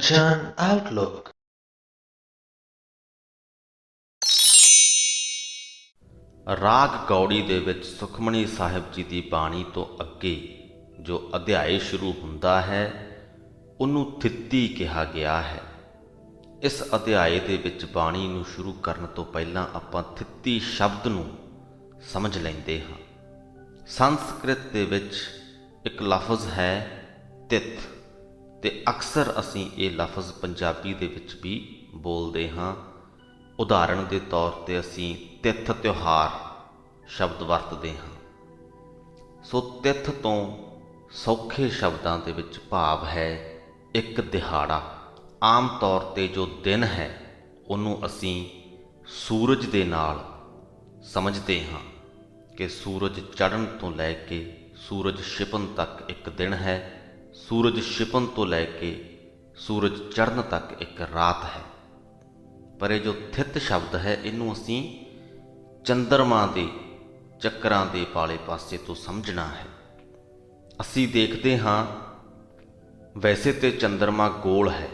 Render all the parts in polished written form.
Attention Outlook। ਰਾਗ ਗੌੜੀ ਦੇ ਵਿੱਚ ਸੁਖਮਨੀ ਸਾਹਿਬ ਜੀ ਦੀ ਬਾਣੀ ਤੋਂ ਅੱਗੇ ਜੋ ਅਧਿਆਇ ਸ਼ੁਰੂ ਹੁੰਦਾ ਹੈ ਉਹਨੂੰ ਥਿੱਤੀ ਕਿਹਾ ਗਿਆ ਹੈ। ਇਸ ਅਧਿਆਇ ਦੇ ਵਿੱਚ ਬਾਣੀ ਨੂੰ ਸ਼ੁਰੂ ਕਰਨ ਤੋਂ ਪਹਿਲਾਂ ਆਪਾਂ ਥਿੱਤੀ ਸ਼ਬਦ ਨੂੰ ਸਮਝ ਲੈਂਦੇ ਹਾਂ। ਸੰਸਕ੍ਰਿਤ ਦੇ ਵਿੱਚ ਇੱਕ ਲਫ਼ਜ਼ ਹੈ ਤਿੱਥ, ਤੇ ਅਕਸਰ ਅਸੀਂ ਇਹ ਲਫ਼ਜ਼ ਪੰਜਾਬੀ ਦੇ ਵਿੱਚ ਵੀ ਬੋਲਦੇ ਹਾਂ। ਉਦਾਹਰਣ ਦੇ ਤੌਰ 'ਤੇ ਅਸੀਂ ਤਿੱਥ ਤਿਉਹਾਰ ਸ਼ਬਦ ਵਰਤਦੇ ਹਾਂ। ਸੋ ਤਿੱਥ ਤੋਂ ਸੌਖੇ ਸ਼ਬਦਾਂ ਦੇ ਵਿੱਚ ਭਾਵ ਹੈ ਇੱਕ ਦਿਹਾੜਾ। ਆਮ ਤੌਰ 'ਤੇ ਜੋ ਦਿਨ ਹੈ ਉਹਨੂੰ ਅਸੀਂ ਸੂਰਜ ਦੇ ਨਾਲ ਸਮਝਦੇ ਹਾਂ ਕਿ ਸੂਰਜ ਚੜ੍ਹਨ ਤੋਂ ਲੈ ਕੇ ਸੂਰਜ ਛਿਪਣ ਤੱਕ ਇੱਕ ਦਿਨ ਹੈ, ਸੂਰਜ ਛਿਪਣ ਤੋਂ ਲੈ ਕੇ ਸੂਰਜ ਚੜ੍ਹਨ ਤੱਕ ਇੱਕ ਰਾਤ ਹੈ। ਪਰ ਇਹ ਜੋ ਥਿੱਤ ਸ਼ਬਦ ਹੈ ਇਹਨੂੰ ਅਸੀਂ ਚੰਦਰਮਾ ਦੇ ਚੱਕਰਾਂ ਦੇ ਵਾਲੇ ਪਾਸੇ ਤੋਂ ਸਮਝਣਾ ਹੈ। ਅਸੀਂ ਦੇਖਦੇ ਹਾਂ ਵੈਸੇ ਤੇ ਚੰਦਰਮਾ ਗੋਲ ਹੈ,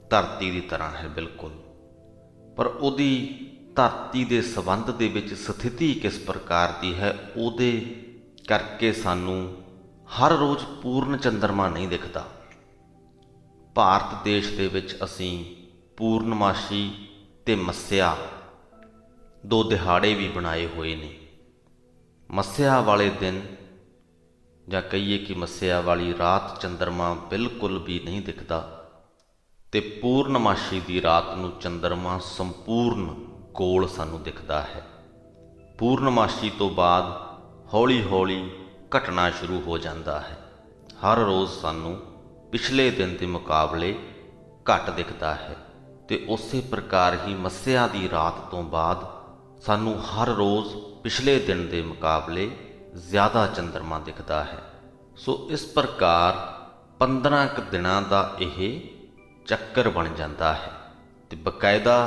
ਧਰਤੀ ਦੀ ਤਰ੍ਹਾਂ ਹੈ ਬਿਲਕੁਲ, ਪਰ ਉਹਦੀ ਧਰਤੀ ਦੇ ਸੰਬੰਧ ਦੇ ਵਿੱਚ ਸਥਿਤੀ ਕਿਸ ਪ੍ਰਕਾਰ ਦੀ ਹੈ ਉਹਦੇ ਕਰਕੇ ਸਾਨੂੰ ਹਰ ਰੋਜ਼ ਪੂਰਨ ਚੰਦਰਮਾ ਨਹੀਂ ਦਿਖਦਾ। ਭਾਰਤ ਦੇਸ਼ ਦੇ ਵਿੱਚ ਅਸੀਂ ਪੂਰਨਮਾਸ਼ੀ ਤੇ ਮੱਸਿਆ ਦੋ ਦਿਹਾੜੇ ਵੀ ਬਣਾਏ ਹੋਏ ਨੇ। ਮੱਸਿਆ ਵਾਲੇ ਦਿਨ ਜਾਂ ਕਹੀਏ ਕਿ ਮੱਸਿਆ ਵਾਲੀ ਰਾਤ ਚੰਦਰਮਾ ਬਿਲਕੁਲ ਵੀ ਨਹੀਂ ਦਿਖਦਾ, ਤੇ ਪੂਰਨਮਾਸ਼ੀ ਦੀ ਰਾਤ ਨੂੰ ਚੰਦਰਮਾ ਸੰਪੂਰਨ ਗੋਲ ਸਾਨੂੰ ਦਿਖਦਾ ਹੈ। ਪੂਰਨਮਾਸ਼ੀ ਤੋਂ ਬਾਅਦ ਹੌਲੀ ਹੌਲੀ ਘਟਣਾ ਸ਼ੁਰੂ ਹੋ ਜਾਂਦਾ ਹੈ। ਹਰ ਰੋਜ਼ ਸਾਨੂੰ ਪਿਛਲੇ ਦਿਨ ਦੇ ਮੁਕਾਬਲੇ ਘੱਟ ਦਿਖਦਾ ਹੈ, ਤੇ ਉਸੇ ਪ੍ਰਕਾਰ ਹੀ ਮੱਸਿਆ ਦੀ ਰਾਤ ਤੋਂ ਬਾਅਦ ਸਾਨੂੰ ਹਰ ਰੋਜ਼ ਪਿਛਲੇ ਦਿਨ ਦੇ ਮੁਕਾਬਲੇ ਜ਼ਿਆਦਾ ਚੰਦਰਮਾ ਦਿਖਦਾ ਹੈ। ਸੋ ਇਸ ਪ੍ਰਕਾਰ 15 ਕੁ ਦਿਨਾਂ ਦਾ ਇਹ ਚੱਕਰ ਬਣ ਜਾਂਦਾ ਹੈ। ਤੇ ਬਕਾਇਦਾ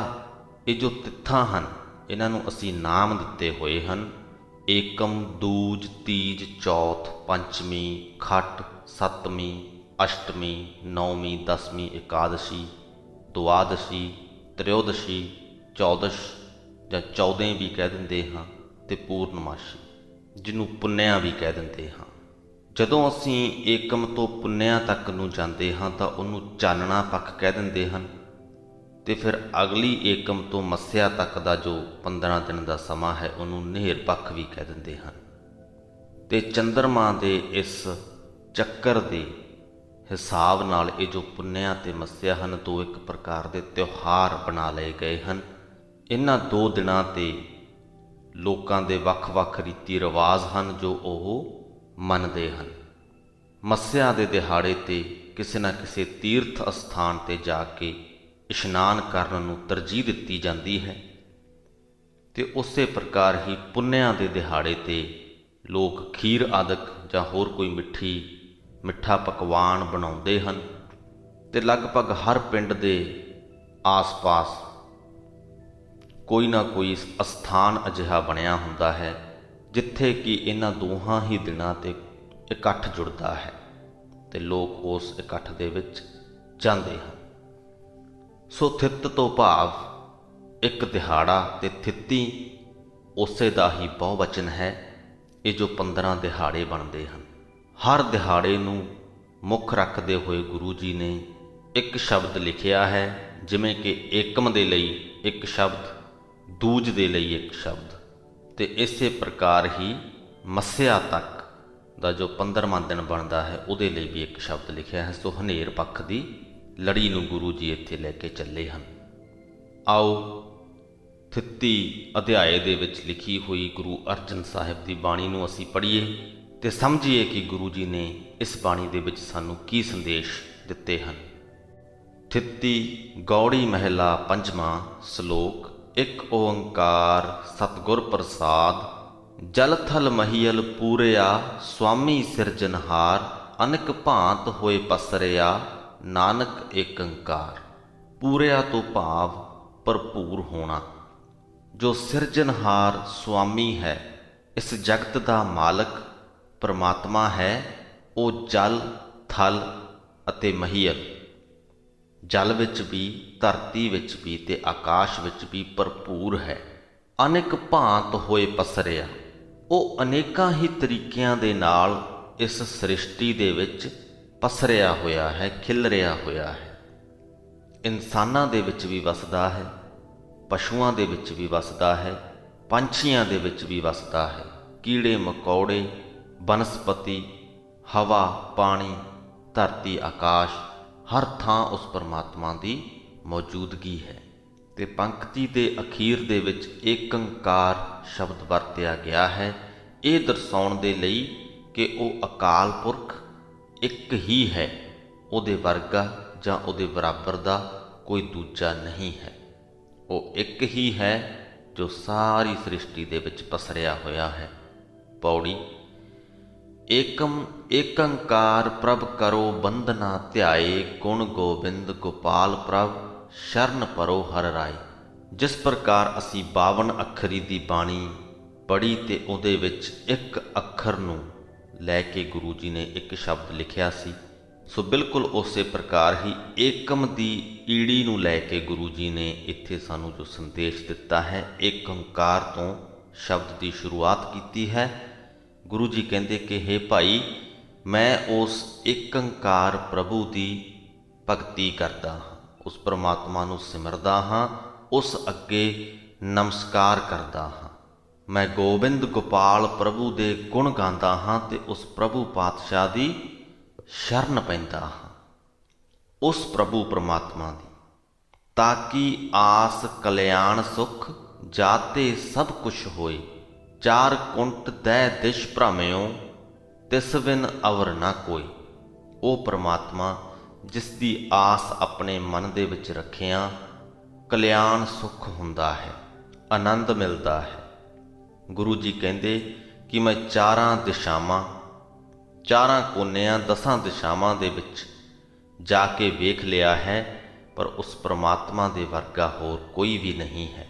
ਇਹ ਜੋ ਤਿੱਥਾਂ ਹਨ ਇਹਨਾਂ ਨੂੰ ਅਸੀਂ ਨਾਮ ਦਿੱਤੇ ਹੋਏ ਹਨ। ਏਕਮ, ਦੂਜ, ਤੀਜ, ਚੌਥ, ਪੰਚਮੀ, ਖੱਟ, ਸੱਤਵੀਂ, ਅਸ਼ਟਮੀ, ਨੌਵੀਂ, ਦਸਵੀਂ, ਇਕਾਦਸ਼ੀ, ਦੁਆਦਸ਼ੀ, ਤ੍ਰਿਓਦਸ਼ੀ, ਚੌਦਸ਼ ਜਾਂ 14 ਵੀ ਕਹਿ ਦਿੰਦੇ ਹਾਂ, ਤੇ ਪੂਰਨਮਾਸ਼ੀ ਜਿਹਨੂੰ ਪੁੰਨਿਆ ਵੀ ਕਹਿ ਦਿੰਦੇ ਹਾਂ। ਜਦੋਂ ਅਸੀਂ ਏਕਮ ਤੋਂ ਪੁੰਨਿਆ ਤੱਕ ਨੂੰ ਜਾਂਦੇ ਹਾਂ ਤਾਂ ਉਹਨੂੰ ਚਾਨਣਾ ਪੱਖ ਕਹਿ ਦਿੰਦੇ ਹਨ, ਤੇ ਫਿਰ ਅਗਲੀ ਏਕਮ ਤੋਂ ਮੱਸਿਆ ਤੱਕ ਦਾ ਜੋ 15 ਦਿਨ ਦਾ ਸਮਾਂ ਹੈ ਉਹਨੂੰ ਨੇਰ ਪੱਖ ਵੀ ਕਹਿ ਦਿੰਦੇ ਹਨ। ਤੇ ਚੰਦਰਮਾ ਦੇ ਇਸ ਚੱਕਰ ਦੇ ਹਿਸਾਬ ਨਾਲ ਇਹ ਜੋ ਪੁੰਨਿਆ ਤੇ ਮੱਸਿਆ ਹਨ ਦੋ ਇੱਕ ਪ੍ਰਕਾਰ ਦੇ ਤਿਉਹਾਰ ਬਣਾ ਲਏ ਗਏ ਹਨ। ਇਹਨਾਂ ਦੋ ਦਿਨਾਂ ਤੇ ਲੋਕਾਂ ਦੇ ਵੱਖ-ਵੱਖ ਰੀਤੀ ਰਿਵਾਜ਼ ਹਨ ਜੋ ਉਹ ਮੰਨਦੇ ਹਨ। ਮੱਸਿਆ ਦੇ ਦਿਹਾੜੇ ਤੇ ਕਿਸੇ ਨਾ ਕਿਸੇ ਤੀਰਥ ਅਸਥਾਨ ਤੇ ਜਾ ਕੇ ਇਸ਼ਨਾਨ ਕਰਨ ਨੂੰ ਤਰਜੀਹ ਦਿੱਤੀ ਜਾਂਦੀ ਹੈ, ਤੇ ਉਸੇ ਪ੍ਰਕਾਰ ਹੀ ਪੁੰਨਿਆ ਦੇ ਦਿਹਾੜੇ ਤੇ ਲੋਕ ਖੀਰ ਆਦਿਕ ਜਾਂ ਹੋਰ ਕੋਈ ਮਿੱਠਾ ਪਕਵਾਨ ਬਣਾਉਂਦੇ ਹਨ। ਤੇ ਲਗਭਗ ਹਰ ਪਿੰਡ ਦੇ ਆਸ-ਪਾਸ ਕੋਈ ਨਾ ਕੋਈ ਅਸਥਾਨ ਅਜਿਹਾ ਬਣਿਆ ਹੁੰਦਾ ਹੈ ਜਿੱਥੇ ਕਿ ਇਹਨਾਂ ਦੋਹਾਂ ਹੀ ਦਿਨਾਂ ਤੇ ਇਕੱਠ ਜੁੜਦਾ ਹੈ, ਤੇ ਲੋਕ ਉਸ ਇਕੱਠ ਦੇ ਵਿੱਚ ਜਾਂਦੇ ਹਨ। ਸੋ ਥਿੱਤ ਤੋਂ ਭਾਵ ਇੱਕ ਦਿਹਾੜਾ, ਤੇ ਥਿੱਤੀ ਉਸੇ ਦਾ ਹੀ ਬਹੁਵਚਨ ਹੈ। ਇਹ ਜੋ 15 ਦਿਹਾੜੇ ਬਣਦੇ ਹਨ, ਹਰ ਦਿਹਾੜੇ ਨੂੰ ਮੁੱਖ ਰੱਖਦੇ ਹੋਏ ਗੁਰੂ ਜੀ ਨੇ ਇੱਕ ਸ਼ਬਦ ਲਿਖਿਆ ਹੈ, ਜਿਵੇਂ ਕਿ ਏਕਮ ਦੇ ਲਈ ਇੱਕ ਸ਼ਬਦ, ਦੂਜ ਦੇ ਲਈ ਇੱਕ ਸ਼ਬਦ, ਤੇ ਇਸੇ ਪ੍ਰਕਾਰ ਹੀ ਮੱਸਿਆ ਤੱਕ ਦਾ ਜੋ 15ਵਾਂ ਦਿਨ ਬਣਦਾ ਹੈ ਉਹਦੇ ਲਈ ਵੀ ਇੱਕ ਸ਼ਬਦ ਲਿਖਿਆ ਹੈ। ਸੋ ਹਨੇਰ ਪੱਖ ਦੀ ਲੜੀ ਨੂੰ ਗੁਰੂ ਜੀ ਇੱਥੇ ਲੈ ਕੇ ਚੱਲੇ ਹਨ। ਆਓ ਥਿੱਤੀ ਅਧਿਆਏ ਦੇ ਵਿੱਚ ਲਿਖੀ ਹੋਈ ਗੁਰੂ ਅਰਜਨ ਸਾਹਿਬ ਦੀ ਬਾਣੀ ਨੂੰ ਅਸੀਂ ਪੜ੍ਹੀਏ ਤੇ ਸਮਝੀਏ ਕਿ ਗੁਰੂ ਜੀ ਨੇ ਇਸ ਬਾਣੀ ਦੇ ਵਿੱਚ ਸਾਨੂੰ ਕੀ ਸੰਦੇਸ਼ ਦਿੱਤੇ ਹਨ। ਥਿੱਤੀ ਗੌੜੀ ਮਹਿਲਾ ਪੰਜਵਾਂ ਸ਼ਲੋਕ। ਇੱਕ ਓੰਕਾਰ ਸਤਿਗੁਰ ਪ੍ਰਸਾਦ, ਜਲ ਥਲ ਮਹੀਲ ਪੂਰਿਆ, ਸੁਆਮੀ ਸਿਰਜਨਹਾਰ, ਅਨੇਕ ਭਾਂਤ ਹੋਏ ਪਸਰਿਆ, ਨਾਨਕ ਏਕ ਓੰਕਾਰ। ਪੂਰਿਆ ਤੋਂ ਭਾਵ ਭਰਪੂਰ ਹੋਣਾ। ਜੋ ਸਿਰਜਨਹਾਰ ਸੁਆਮੀ ਹੈ, ਇਸ ਜਗਤ ਦਾ ਮਾਲਕ ਪਰਮਾਤਮਾ ਹੈ, ਉਹ ਜਲ, ਥਲ ਅਤੇ ਮਹੀਲ ਜਲ ਵਿੱਚ ਵੀ, ਧਰਤੀ ਵਿੱਚ ਵੀ ਤੇ ਆਕਾਸ਼ ਵਿੱਚ ਵੀ ਭਰਪੂਰ ਹੈ। ਅਨੇਕ ਭਾਂਤ ਹੋਏ ਪਸਰਿਆ। ਉਹ ਅਨੇਕਾਂ ਹੀ ਤਰੀਕਿਆਂ ਦੇ ਨਾਲ ਇਸ ਸ੍ਰਿਸ਼ਟੀ ਦੇ ਵਿੱਚ ਪਸਰਿਆ ਹੋਇਆ ਹੈ, ਖਿਲਰਿਆ ਹੋਇਆ ਹੈ। ਇਨਸਾਨਾਂ ਦੇ ਵਿੱਚ ਵੀ ਵਸਦਾ ਹੈ, ਪਸ਼ੂਆਂ ਦੇ ਵਿੱਚ ਵੀ ਵਸਦਾ ਹੈ, ਪੰਛੀਆਂ ਦੇ ਵਿੱਚ ਵੀ ਵਸਦਾ ਹੈ। ਕੀੜੇ ਮਕੌੜੇ, ਬਨਸਪਤੀ, ਹਵਾ, ਪਾਣੀ, ਧਰਤੀ, ਆਕਾਸ਼, ਹਰ ਥਾਂ ਉਸ ਪਰਮਾਤਮਾ ਦੀ ਮੌਜੂਦਗੀ ਹੈ। ਤੇ ਪੰਕਤੀ ਦੇ ਅਖੀਰ ਦੇ ਵਿੱਚ ਏਕੰਕਾਰ ਸ਼ਬਦ ਵਰਤਿਆ ਗਿਆ ਹੈ, ਇਹ ਦਰਸਾਉਣ ਦੇ ਲਈ ਕਿ ਉਹ ਅਕਾਲ ਪੁਰਖ ਇੱਕ ਹੀ ਹੈ, ਉਹਦੇ ਵਰਗਾ ਜਾਂ ਉਹਦੇ ਬਰਾਬਰ ਦਾ ਕੋਈ ਦੂਜਾ ਨਹੀਂ ਹੈ। ਉਹ ਇੱਕ ਹੀ ਹੈ ਜੋ ਸਾਰੀ ਸ੍ਰਿਸ਼ਟੀ ਦੇ ਵਿੱਚ ਪਸਰਿਆ ਹੋਇਆ ਹੈ। ਪੌੜੀ। ਏਕਮ ਏਕੰਕਾਰ ਪ੍ਰਭ ਕਰੋ ਬੰਦਨਾ ਧਿਆਏ, ਗੁਣ ਗੋਬਿੰਦ ਗੋਪਾਲ ਪ੍ਰਭ ਸ਼ਰਨ ਪਰੋ ਹਰ ਰਾਏ। ਜਿਸ ਪ੍ਰਕਾਰ ਅਸੀਂ 52 ਅੱਖਰੀ ਦੀ ਬਾਣੀ ਪੜ੍ਹੀ ਤੇ ਉਹਦੇ ਵਿੱਚ ਇੱਕ ਅੱਖਰ ਨੂੰ ਲੈ ਕੇ ਗੁਰੂ ਜੀ ਨੇ ਇੱਕ ਸ਼ਬਦ ਲਿਖਿਆ ਸੀ, ਸੋ ਬਿਲਕੁਲ ਉਸੇ ਪ੍ਰਕਾਰ ਹੀ ਏਕਮ ਦੀ ਈੜੀ ਨੂੰ ਲੈ ਕੇ ਗੁਰੂ ਜੀ ਨੇ ਇੱਥੇ ਸਾਨੂੰ ਜੋ ਸੰਦੇਸ਼ ਦਿੱਤਾ ਹੈ, ਏਕੰਕਾਰ ਤੋਂ ਸ਼ਬਦ ਦੀ ਸ਼ੁਰੂਆਤ ਕੀਤੀ ਹੈ। ਗੁਰੂ ਜੀ ਕਹਿੰਦੇ ਕਿ ਹੇ ਭਾਈ, ਮੈਂ ਉਸ ਏਕੰਕਾਰ ਪ੍ਰਭੂ ਦੀ ਭਗਤੀ ਕਰਦਾ ਹਾਂ, ਉਸ ਪਰਮਾਤਮਾ ਨੂੰ ਸਿਮਰਦਾ ਹਾਂ, ਉਸ ਅੱਗੇ ਨਮਸਕਾਰ ਕਰਦਾ ਹਾਂ। ਮੈਂ ਗੋਬਿੰਦ ਗੋਪਾਲ ਪ੍ਰਭੂ ਦੇ ਗੁਣ ਗਾਉਂਦਾ ਹਾਂ ਤੇ ਉਸ ਪ੍ਰਭੂ ਪਾਤਸ਼ਾਹ ਦੀ ਸ਼ਰਨ ਪੈਂਦਾ ਹਾਂ, ਉਸ ਪ੍ਰਭੂ ਪਰਮਾਤਮਾ ਦੀ। ਤਾਂ ਕਿ ਆਸ ਕਲਿਆਣ ਸੁਖ ਜਾਤੇ ਸਭ ਕੁਛ ਹੋਏ, ਚਾਰ ਕੁੰਟ ਦੈ ਦਿਸ਼ ਭ੍ਰਮਿਓ, ਤਿਸ ਬਿਨ ਅਵਰ ਨਾ ਕੋਈ। ਉਹ ਪਰਮਾਤਮਾ ਜਿਸ ਦੀ ਆਸ ਆਪਣੇ ਮਨ ਦੇ ਵਿੱਚ ਰੱਖਿਆਂ ਕਲਿਆਣ ਸੁਖ ਹੁੰਦਾ ਹੈ, ਆਨੰਦ ਮਿਲਦਾ ਹੈ। ਗੁਰੂ ਜੀ ਕਹਿੰਦੇ ਕਿ ਮੈਂ ਚਾਰਾਂ ਦਿਸ਼ਾਵਾਂ, ਚਾਰਾਂ ਕੋਨਿਆਂ, 10 ਦਿਸ਼ਾਵਾਂ ਦੇ ਵਿੱਚ ਜਾ ਕੇ ਵੇਖ ਲਿਆ ਹੈ, ਪਰ ਉਸ ਪਰਮਾਤਮਾ ਦੇ ਵਰਗਾ ਹੋਰ ਕੋਈ ਵੀ ਨਹੀਂ ਹੈ।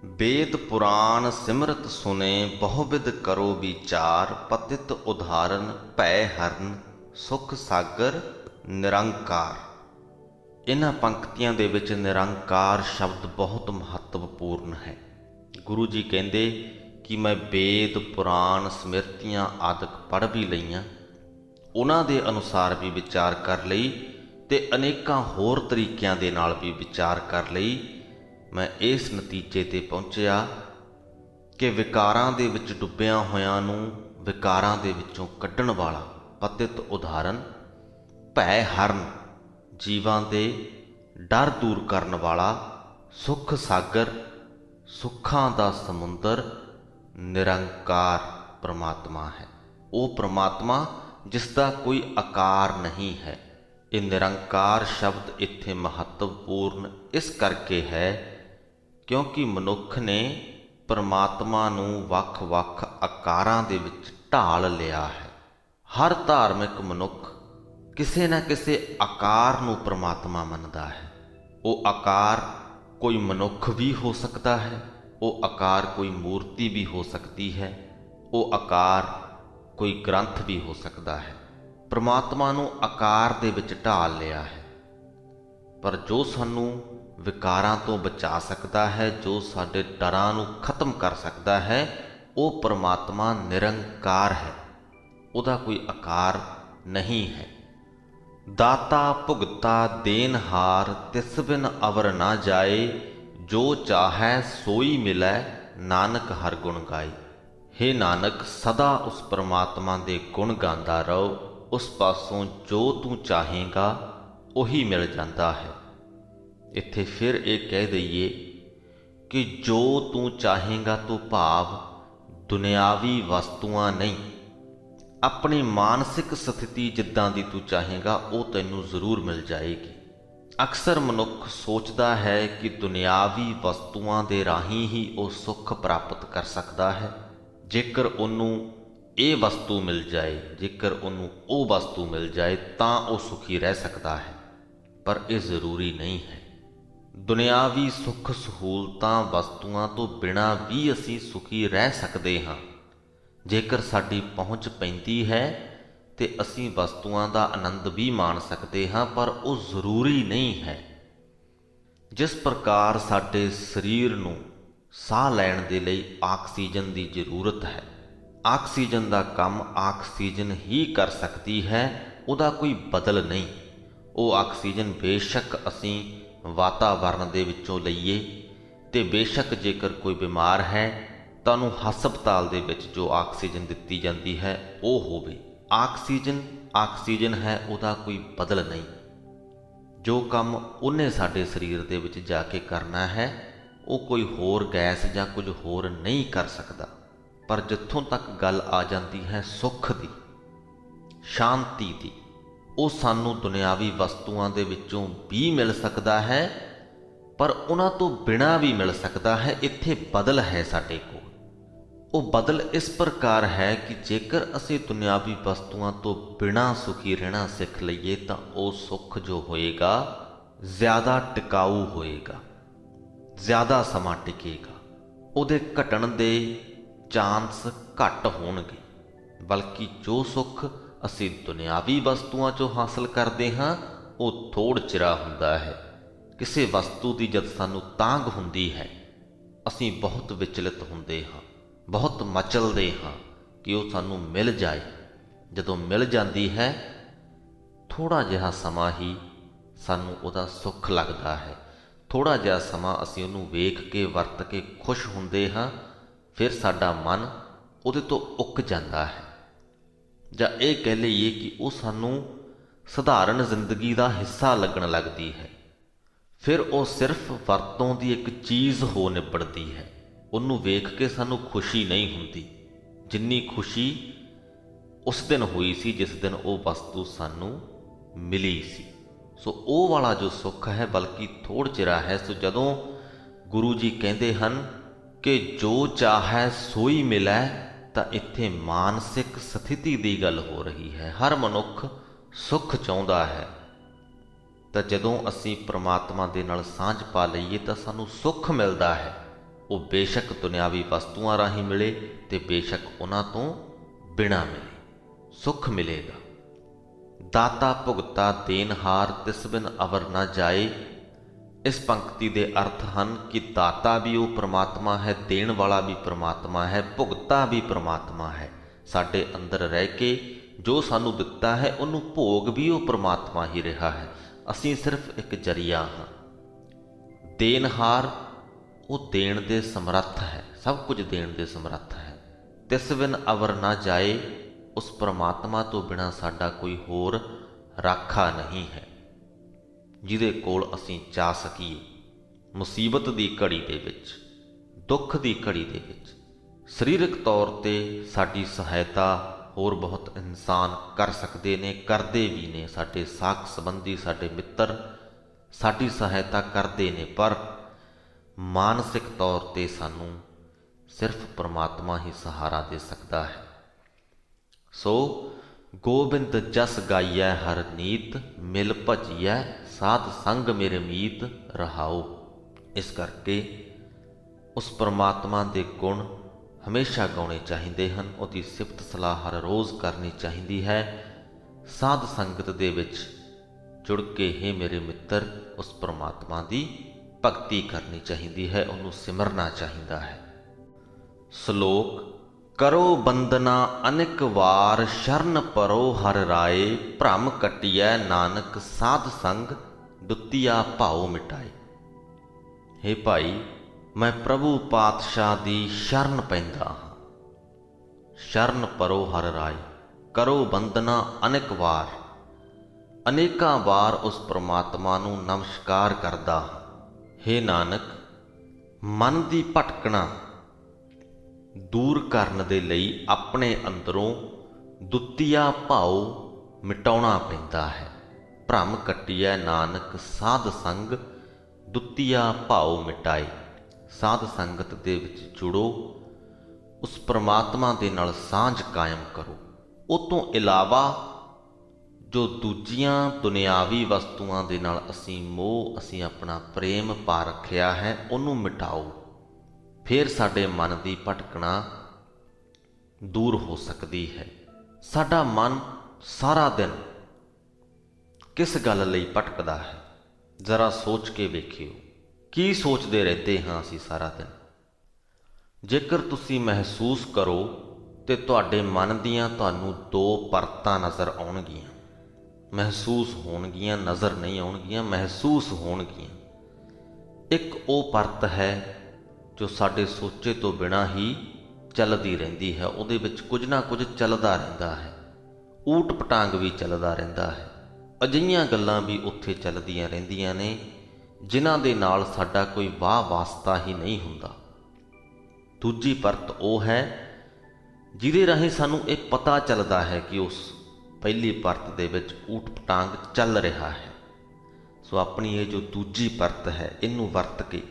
ਵੇਦ ਪੁਰਾਣ ਸਿਮਰਤ ਸੁਨੇ, ਬਹੁਵਿਧ ਕਰੋ ਵਿਚਾਰ, ਪਤਿਤ ਉਦਾਹਰਨ ਭੈ ਹਰਨ, ਸੁਖ ਸਾਗਰ ਨਿਰੰਕਾਰ। ਇਹਨਾਂ ਪੰਕਤੀਆਂ ਦੇ ਵਿੱਚ ਨਿਰੰਕਾਰ ਸ਼ਬਦ ਬਹੁਤ ਮਹੱਤਵਪੂਰਨ ਹੈ। ਗੁਰੂ ਜੀ ਕਹਿੰਦੇ ਕਿ ਮੈਂ ਵੇਦ ਪੁਰਾਣ ਸਮਿਰਤੀਆਂ ਆਦਿਕ ਪੜ੍ਹ ਵੀ ਲਈਆਂ, ਉਹਨਾਂ ਦੇ ਅਨੁਸਾਰ ਵੀ ਵਿਚਾਰ ਕਰ ਲਈ ਤੇ ਅਨੇਕਾਂ ਹੋਰ ਤਰੀਕਿਆਂ ਦੇ ਨਾਲ ਵੀ ਵਿਚਾਰ ਕਰ ਲਈ। ਮੈਂ ਇਸ ਨਤੀਜੇ ਤੇ ਪਹੁੰਚਿਆ ਕਿ ਵਿਕਾਰਾਂ ਦੇ ਵਿੱਚ ਡੁੱਬਿਆਂ ਹੋਇਆਂ ਨੂੰ ਵਿਕਾਰਾਂ ਦੇ ਵਿੱਚੋਂ ਕੱਢਣ ਵਾਲਾ, ਪਤਿਤ ਉਦਾਹਰਨ, ਭੈ ਹਰਨ, ਜੀਵਾਂ ਦੇ ਡਰ ਦੂਰ ਕਰਨ ਵਾਲਾ, ਸੁਖ ਸਾਗਰ, ਸੁੱਖਾਂ ਦਾ ਸਮੁੰਦਰ, ਨਿਰੰਕਾਰ ਪਰਮਾਤਮਾ ਹੈ। ਉਹ ਪਰਮਾਤਮਾ ਜਿਸ ਦਾ ਕੋਈ ਆਕਾਰ ਨਹੀਂ ਹੈ। ਇਹ ਨਿਰੰਕਾਰ ਸ਼ਬਦ ਇੱਥੇ ਮਹੱਤਵਪੂਰਨ ਇਸ ਕਰਕੇ ਹੈ ਕਿਉਂਕਿ ਮਨੁੱਖ ਨੇ ਪਰਮਾਤਮਾ ਨੂੰ ਵੱਖ-ਵੱਖ ਆਕਾਰਾਂ ਦੇ ਵਿੱਚ ਢਾਲ ਲਿਆ ਹੈ। ਹਰ ਧਾਰਮਿਕ ਮਨੁੱਖ ਕਿਸੇ ਨਾ ਕਿਸੇ ਆਕਾਰ ਨੂੰ ਪਰਮਾਤਮਾ ਮੰਨਦਾ ਹੈ। ਉਹ ਆਕਾਰ ਕੋਈ ਮਨੁੱਖ ਵੀ ਹੋ ਸਕਦਾ ਹੈ, ਉਹ ਆਕਾਰ ਕੋਈ ਮੂਰਤੀ ਵੀ ਹੋ ਸਕਦੀ ਹੈ, ਉਹ ਆਕਾਰ ਕੋਈ ਗ੍ਰੰਥ ਵੀ ਹੋ ਸਕਦਾ ਹੈ। ਪਰਮਾਤਮਾ ਨੂੰ ਆਕਾਰ ਦੇ ਵਿੱਚ ਢਾਲ ਲਿਆ ਹੈ। ਪਰ ਜੋ ਸਾਨੂੰ ਵਿਕਾਰਾਂ ਤੋਂ ਬਚਾ ਸਕਦਾ ਹੈ, ਜੋ ਸਾਡੇ ਡਰਾਂ ਨੂੰ ਖਤਮ ਕਰ ਸਕਦਾ ਹੈ, ਉਹ ਪਰਮਾਤਮਾ ਨਿਰੰਕਾਰ ਹੈ, ਉਹਦਾ ਕੋਈ ਆਕਾਰ ਨਹੀਂ ਹੈ। ਦਾਤਾ ਭੁਗਤਾ ਦੇਨਹਾਰ, ਤਿਸ ਬਿਨ ਅਵਰ ਨਾ ਜਾਏ, ਜੋ ਚਾਹੈ ਸੋਈ ਮਿਲੈ, ਨਾਨਕ ਹਰ ਗੁਣ ਗਾਏ। ਹੇ ਨਾਨਕ, ਸਦਾ ਉਸ ਪਰਮਾਤਮਾ ਦੇ ਗੁਣ ਗਾਉਂਦਾ ਰਹੋ, ਉਸ ਪਾਸੋਂ ਜੋ ਤੂੰ ਚਾਹੇਗਾ ਉਹੀ ਮਿਲ ਜਾਂਦਾ ਹੈ। ਇੱਥੇ ਫਿਰ ਇਹ ਕਹਿ ਦਈਏ ਕਿ ਜੋ ਤੂੰ ਚਾਹੇਗਾ ਤੋਂ ਭਾਵ ਦੁਨਿਆਵੀ ਵਸਤੂਆਂ ਨਹੀਂ, ਆਪਣੀ ਮਾਨਸਿਕ ਸਥਿਤੀ ਜਿੱਦਾਂ ਦੀ ਤੂੰ ਚਾਹੇਗਾ ਉਹ ਤੈਨੂੰ ਜ਼ਰੂਰ ਮਿਲ ਜਾਏਗੀ। ਅਕਸਰ ਮਨੁੱਖ ਸੋਚਦਾ ਹੈ ਕਿ ਦੁਨਿਆਵੀ ਵਸਤੂਆਂ ਦੇ ਰਾਹੀਂ ਹੀ ਉਹ ਸੁੱਖ ਪ੍ਰਾਪਤ ਕਰ ਸਕਦਾ ਹੈ। ਜੇਕਰ ਉਹਨੂੰ ਇਹ ਵਸਤੂ ਮਿਲ ਜਾਏ, ਜੇਕਰ ਉਹਨੂੰ ਉਹ ਵਸਤੂ ਮਿਲ ਜਾਏ ਤਾਂ ਉਹ ਸੁਖੀ ਰਹਿ ਸਕਦਾ ਹੈ, ਪਰ ਇਹ ਜ਼ਰੂਰੀ ਨਹੀਂ ਹੈ। ਦੁਨਿਆਵੀ ਸੁੱਖ ਸਹੂਲਤਾਂ ਵਸਤੂਆਂ ਤੋਂ ਬਿਨਾਂ ਵੀ ਅਸੀਂ ਸੁਖੀ ਰਹਿ ਸਕਦੇ ਹਾਂ। ਜੇਕਰ ਸਾਡੀ ਪਹੁੰਚ ਪੈਂਦੀ ਹੈ ਤੇ ਅਸੀਂ ਵਸਤੂਆਂ ਦਾ ਆਨੰਦ ਵੀ ਮਾਣ ਸਕਦੇ ਹਾਂ, ਪਰ ਉਹ ਜ਼ਰੂਰੀ ਨਹੀਂ ਹੈ। ਜਿਸ ਪ੍ਰਕਾਰ ਸਾਡੇ ਸਰੀਰ ਨੂੰ ਸਾਹ ਲੈਣ ਦੇ ਲਈ ਆਕਸੀਜਨ ਦੀ ਜ਼ਰੂਰਤ ਹੈ, ਆਕਸੀਜਨ ਦਾ ਕੰਮ ਆਕਸੀਜਨ ਹੀ ਕਰ ਸਕਦੀ ਹੈ, ਉਹਦਾ ਕੋਈ ਬਦਲ ਨਹੀਂ। ਉਹ ਆਕਸੀਜਨ ਬੇਸ਼ੱਕ ਅਸੀਂ ਵਾਤਾਵਰਣ ਦੇ ਵਿੱਚੋਂ ਲਈਏ, ਤੇ ਬੇਸ਼ੱਕ ਜੇਕਰ ਕੋਈ ਬਿਮਾਰ ਹੈ ਤਾਂ ਉਹਨੂੰ ਹਸਪਤਾਲ ਦੇ ਵਿੱਚ ਜੋ ਆਕਸੀਜਨ ਦਿੱਤੀ ਜਾਂਦੀ ਹੈ ਉਹ ਹੋਵੇ। ਆਕਸੀਜਨ ਹੈ, ਉਹਦਾ ਕੋਈ ਬਦਲ ਨਹੀਂ। ਜੋ ਕੰਮ ਉਹਨੇ ਸਾਡੇ ਸਰੀਰ ਦੇ ਵਿੱਚ ਜਾ ਕੇ ਕਰਨਾ ਹੈ, ਉਹ ਕੋਈ ਹੋਰ ਗੈਸ ਜਾਂ ਕੁਝ ਹੋਰ ਨਹੀਂ ਕਰ ਸਕਦਾ। ਪਰ ਜਿੱਥੋਂ ਤੱਕ ਗੱਲ ਆ ਜਾਂਦੀ ਹੈ ਸੁੱਖ ਦੀ, ਸ਼ਾਂਤੀ ਦੀ, ਉਹ ਸਾਨੂੰ ਦੁਨਿਆਵੀ ਵਸਤੂਆਂ ਦੇ ਵਿੱਚੋਂ ਵੀ ਮਿਲ ਸਕਦਾ ਹੈ, ਪਰ ਉਹਨਾਂ ਤੋਂ ਬਿਨਾਂ ਵੀ ਮਿਲ ਸਕਦਾ ਹੈ। ਇੱਥੇ ਬਦਲ ਹੈ ਸਾਡੇ ਕੋਲ। ਉਹ ਬਦਲ ਇਸ ਪ੍ਰਕਾਰ ਹੈ ਕਿ ਜੇਕਰ ਅਸੀਂ ਦੁਨਿਆਵੀ ਵਸਤੂਆਂ ਤੋਂ ਬਿਨਾਂ ਸੁਖੀ ਰਹਿਣਾ ਸਿੱਖ ਲਈਏ ਤਾਂ ਉਹ ਸੁੱਖ ਜੋ ਹੋਏਗਾ ਜ਼ਿਆਦਾ ਟਿਕਾਊ ਹੋਏਗਾ, ਜ਼ਿਆਦਾ ਸਮਾਂ ਟਿਕੇਗਾ। ਉਹਦੇ ਘਟਣ ਦੇ ਚਾਂਸ ਘੱਟ ਹੋਣਗੇ। ਬਲਕਿ ਜੋ ਸੁੱਖ ਅਸੀਂ ਦੁਨਿਆਵੀ ਵਸਤੂਆਂ 'ਚੋਂ ਹਾਸਲ ਕਰਦੇ ਹਾਂ ਉਹ ਥੋੜ੍ਹ ਚਿਰਾ ਹੁੰਦਾ ਹੈ। ਕਿਸੇ ਵਸਤੂ ਦੀ ਜਦ ਸਾਨੂੰ ਤਾਂਘ ਹੁੰਦੀ ਹੈ, ਅਸੀਂ ਬਹੁਤ ਵਿਚਲਿਤ ਹੁੰਦੇ ਹਾਂ, ਬਹੁਤ ਮਚਲਦੇ ਹਾਂ ਕਿ ਉਹ ਸਾਨੂੰ ਮਿਲ ਜਾਏ। ਜਦੋਂ ਮਿਲ ਜਾਂਦੀ ਹੈ, ਥੋੜ੍ਹਾ ਜਿਹਾ ਸਮਾਂ ਹੀ ਸਾਨੂੰ ਉਹਦਾ ਸੁੱਖ ਲੱਗਦਾ ਹੈ। ਥੋੜ੍ਹਾ ਜਿਹਾ ਸਮਾਂ ਅਸੀਂ ਉਹਨੂੰ ਵੇਖ ਕੇ ਵਰਤ ਕੇ ਖੁਸ਼ ਹੁੰਦੇ ਹਾਂ, ਫਿਰ ਸਾਡਾ ਮਨ ਉਹਦੇ ਤੋਂ ਉੱਕ ਜਾਂਦਾ ਹੈ। ਜਾਂ ਇਹ ਕਹਿ ਲਈਏ ਕਿ ਉਹ ਸਾਨੂੰ ਸਧਾਰਨ ਜ਼ਿੰਦਗੀ ਦਾ ਹਿੱਸਾ ਲੱਗਣ ਲੱਗਦੀ ਹੈ। ਫਿਰ ਉਹ ਸਿਰਫ ਵਰਤੋਂ ਦੀ ਇੱਕ ਚੀਜ਼ ਹੋ ਨਿਬੜਦੀ ਹੈ। ਉਹਨੂੰ ਵੇਖ ਕੇ ਸਾਨੂੰ ਖੁਸ਼ੀ ਨਹੀਂ ਹੁੰਦੀ ਜਿੰਨੀ ਖੁਸ਼ੀ ਉਸ ਦਿਨ ਹੋਈ ਸੀ ਜਿਸ ਦਿਨ ਉਹ ਵਸਤੂ ਸਾਨੂੰ ਮਿਲੀ ਸੀ। ਸੋ ਉਹ ਵਾਲਾ ਜੋ ਸੁੱਖ ਹੈ ਬਲਕਿ ਥੋੜ੍ਹ ਚਿਰਾ ਹੈ। ਸੋ ਜਦੋਂ ਗੁਰੂ ਜੀ ਕਹਿੰਦੇ ਹਨ ਕਿ ਜੋ ਚਾਹੈ ਸੋਈ ਮਿਲੈ, ਤਾਂ ਇੱਥੇ ਮਾਨਸਿਕ ਸਥਿਤੀ ਦੀ ਗੱਲ ਹੋ ਰਹੀ ਹੈ। ਹਰ ਮਨੁੱਖ ਸੁੱਖ ਚਾਹੁੰਦਾ ਹੈ, ਤਾਂ ਜਦੋਂ ਅਸੀਂ ਪ੍ਰਮਾਤਮਾ ਦੇ ਨਾਲ ਸਾਂਝ ਪਾ ਲਈਏ ਤਾਂ ਸਾਨੂੰ ਸੁੱਖ ਮਿਲਦਾ ਹੈ। ਉਹ ਬੇਸ਼ੱਕ ਦੁਨਿਆਵੀ ਵਸਤੂਆਂ ਰਾਹੀਂ ਮਿਲੇ ਤੇ ਬੇਸ਼ੱਕ ਉਹਨਾਂ ਤੋਂ ਬਿਨਾਂ ਮਿਲੇ, ਸੁੱਖ ਮਿਲੇਗਾ। ਦਾਤਾ ਭੁਗਤਾ ਦੇਨਹਾਰ ਤਿਸ ਬਿਨ ਅਵਰ ਨਾ ਜਾਏ। ਇਸ ਪੰਕਤੀ ਦੇ ਅਰਥ ਹਨ ਕਿ ਦਾਤਾ ਵੀ ਉਹ ਪ੍ਰਮਾਤਮਾ ਹੈ, ਦੇਣ ਵਾਲਾ ਵੀ ਪ੍ਰਮਾਤਮਾ ਹੈ, ਭੁਗਤਾ ਵੀ ਪ੍ਰਮਾਤਮਾ ਹੈ। ਸਾਡੇ ਅੰਦਰ ਰਹਿ ਕੇ ਜੋ ਸਾਨੂੰ ਦਿੱਤਾ ਹੈ ਉਹਨੂੰ ਭੋਗ ਵੀ ਉਹ ਪ੍ਰਮਾਤਮਾ ਹੀ ਰਿਹਾ ਹੈ। ਅਸੀਂ ਸਿਰਫ ਇੱਕ ਜਰੀਆ ਹਾਂ। ਦੇਨਹਾਰ ਉਹ ਦੇਣ ਦੇ ਸਮਰੱਥ ਹੈ, ਸਭ ਕੁਝ ਦੇਣ ਦੇ ਸਮਰੱਥ ਹੈ। ਤਿਸ ਬਿਨ ਅਵਰ ਨਾ ਜਾਏ, ਉਸ ਪ੍ਰਮਾਤਮਾ ਤੋਂ ਬਿਨਾਂ ਸਾਡਾ ਕੋਈ ਹੋਰ ਰਾਖਾ ਨਹੀਂ ਹੈ ਜਿਹਦੇ ਕੋਲ ਅਸੀਂ ਜਾ ਸਕੀਏ। ਮੁਸੀਬਤ ਦੀ ਘੜੀ ਦੇ ਵਿੱਚ, ਦੁੱਖ ਦੀ ਘੜੀ ਦੇ ਵਿੱਚ ਸਰੀਰਕ ਤੌਰ 'ਤੇ ਸਾਡੀ ਸਹਾਇਤਾ ਹੋਰ ਬਹੁਤ ਇਨਸਾਨ ਕਰ ਸਕਦੇ ਨੇ, ਕਰਦੇ ਵੀ ਨੇ। ਸਾਡੇ ਸਾਕ ਸੰਬੰਧੀ, ਸਾਡੇ ਮਿੱਤਰ ਸਾਡੀ ਸਹਾਇਤਾ ਕਰਦੇ ਨੇ, ਪਰ ਮਾਨਸਿਕ ਤੌਰ 'ਤੇ ਸਾਨੂੰ ਸਿਰਫ ਪ੍ਰਮਾਤਮਾ ਹੀ ਸਹਾਰਾ ਦੇ ਸਕਦਾ ਹੈ। ਸੋ ਗੋਬਿੰਦ ਜਸ ਗਾਈਐ ਹਰ ਨੀਤ, ਮਿਲ ਭਜੀਐ ਸਾਧ ਸੰਗ ਮੇਰੇ ਮੀਤ ਰਹਾਓ। ਇਸ ਕਰਕੇ ਉਸ ਪ੍ਰਮਾਤਮਾ ਦੇ ਗੁਣ ਹਮੇਸ਼ਾ ਗਾਉਣੇ ਚਾਹੀਦੇ ਹਨ, ਉਹਦੀ ਸਿਫਤ ਸਲਾਹ ਹਰ ਰੋਜ਼ ਕਰਨੀ ਚਾਹੀਦੀ ਹੈ। ਸਾਧ ਸੰਗਤ ਦੇ ਵਿੱਚ ਜੁੜ ਕੇ ਹੀ ਮੇਰੇ ਮਿੱਤਰ ਉਸ ਪ੍ਰਮਾਤਮਾ ਦੀ ਭਗਤੀ ਕਰਨੀ ਚਾਹੀਦੀ ਹੈ, ਉਹਨੂੰ ਸਿਮਰਨਾ ਚਾਹੀਦਾ ਹੈ। ਸ਼ਲੋਕ ਕਰੋ ਬੰਦਨਾ ਅਨੇਕ ਵਾਰ, ਸ਼ਰਨ ਪਰੋ ਹਰ ਰਾਏ, ਭ੍ਰਮ ਕੱਟਿਐ ਨਾਨਕ ਸਾਧ ਸੰਗ, ਦੁਤੀਆ ਭਾਉ ਮਿਟਾਏ। ਹੇ ਭਾਈ, ਮੈਂ ਪ੍ਰਭੂ ਪਾਤਸ਼ਾਹ ਦੀ ਸ਼ਰਨ ਪੈਂਦਾ ਹਾਂ। ਸ਼ਰਨ ਪਰੋ ਹਰ ਰਾਏ, ਕਰੋ ਬੰਦਨਾ ਅਨੇਕ ਵਾਰ, ਅਨੇਕਾਂ ਵਾਰ ਉਸ ਪ੍ਰਮਾਤਮਾ ਨੂੰ ਨਮਸਕਾਰ ਕਰਦਾ ਹਾਂ। ਹੇ ਨਾਨਕ, ਮਨ ਦੀ ਭਟਕਣਾ ਦੂਰ ਕਰਨ ਦੇ ਲਈ ਆਪਣੇ ਅੰਦਰੋਂ ਦੁਤੀਆ ਭਾਉ ਮਿਟਾਉਣਾ ਪੈਂਦਾ ਹੈ। ਭ੍ਰਮ ਕੱਟਿਐ ਨਾਨਕ ਸਾਧ ਸੰਗ, ਦੁਤੀਆ ਭਾਉ ਮਿਟਾਏ। ਸਾਧ ਸੰਗਤ ਦੇ ਵਿੱਚ ਜੁੜੋ, ਉਸ ਪ੍ਰਮਾਤਮਾ ਦੇ ਨਾਲ ਸਾਂਝ ਕਾਇਮ ਕਰੋ। ਉਹ ਤੋਂ ਇਲਾਵਾ ਜੋ ਦੂਜੀਆਂ ਦੁਨਿਆਵੀ ਵਸਤੂਆਂ ਦੇ ਨਾਲ ਅਸੀਂ ਮੋਹ, ਅਸੀਂ ਆਪਣਾ ਪ੍ਰੇਮ ਪਾ ਰੱਖਿਆ ਹੈ, ਉਹਨੂੰ ਮਿਟਾਓ। ਫਿਰ ਸਾਡੇ ਮਨ ਦੀ ਭਟਕਣਾ ਦੂਰ ਹੋ ਸਕਦੀ ਹੈ। ਸਾਡਾ ਮਨ ਸਾਰਾ ਦਿਨ ਕਿਸ ਗੱਲ ਲਈ ਭਟਕਦਾ ਹੈ? ਜ਼ਰਾ ਸੋਚ ਕੇ ਵੇਖਿਓ, ਕੀ ਸੋਚਦੇ ਰਹਿੰਦੇ ਹਾਂ ਅਸੀਂ ਸਾਰਾ ਦਿਨ? ਜੇਕਰ ਤੁਸੀਂ ਮਹਿਸੂਸ ਕਰੋ ਤੇ ਤੁਹਾਡੇ ਮਨ ਦੀਆਂ ਤੁਹਾਨੂੰ ਦੋ ਪਰਤਾਂ ਨਜ਼ਰ ਆਉਣਗੀਆਂ। ਮਹਿਸੂਸ ਹੋਣਗੀਆਂ, ਨਜ਼ਰ ਨਹੀਂ ਆਉਣਗੀਆਂ, ਮਹਿਸੂਸ ਹੋਣਗੀਆਂ। ਇੱਕ ਉਹ ਪਰਤ ਹੈ ਜੋ ਸਾਡੇ ਸੋਚੇ ਤੋਂ ਬਿਨਾਂ ਹੀ ਚੱਲਦੀ ਰਹਿੰਦੀ ਹੈ। ਉਹਦੇ ਵਿੱਚ ਕੁਝ ਨਾ ਕੁਝ ਚੱਲਦਾ ਰਹਿੰਦਾ ਹੈ, ਊਟ ਪਟਾਂਗ ਵੀ ਚੱਲਦਾ ਰਹਿੰਦਾ ਹੈ। ਅਜਿਹੀਆਂ ਗੱਲਾਂ ਵੀ ਉੱਥੇ ਚੱਲਦੀਆਂ ਰਹਿੰਦੀਆਂ ਨੇ ਜਿਨ੍ਹਾਂ ਦੇ ਨਾਲ ਸਾਡਾ ਕੋਈ ਵਾਹ ਵਾਸਤਾ ਹੀ ਨਹੀਂ ਹੁੰਦਾ। ਦੂਜੀ ਪਰਤ ਉਹ ਹੈ ਜਿਹਦੇ ਰਾਹੀਂ ਸਾਨੂੰ ਇਹ ਪਤਾ ਚੱਲਦਾ ਹੈ ਕਿ ਉਸ ਪਹਿਲੀ ਪਰਤ ਦੇ ਵਿੱਚ ਊਟ ਪਟਾਂਗ ਚੱਲ ਰਿਹਾ ਹੈ। ਸੋ ਆਪਣੀ ਇਹ ਜੋ ਦੂਜੀ ਪਰਤ ਹੈ, ਇਹਨੂੰ ਵਰਤ ਕੇ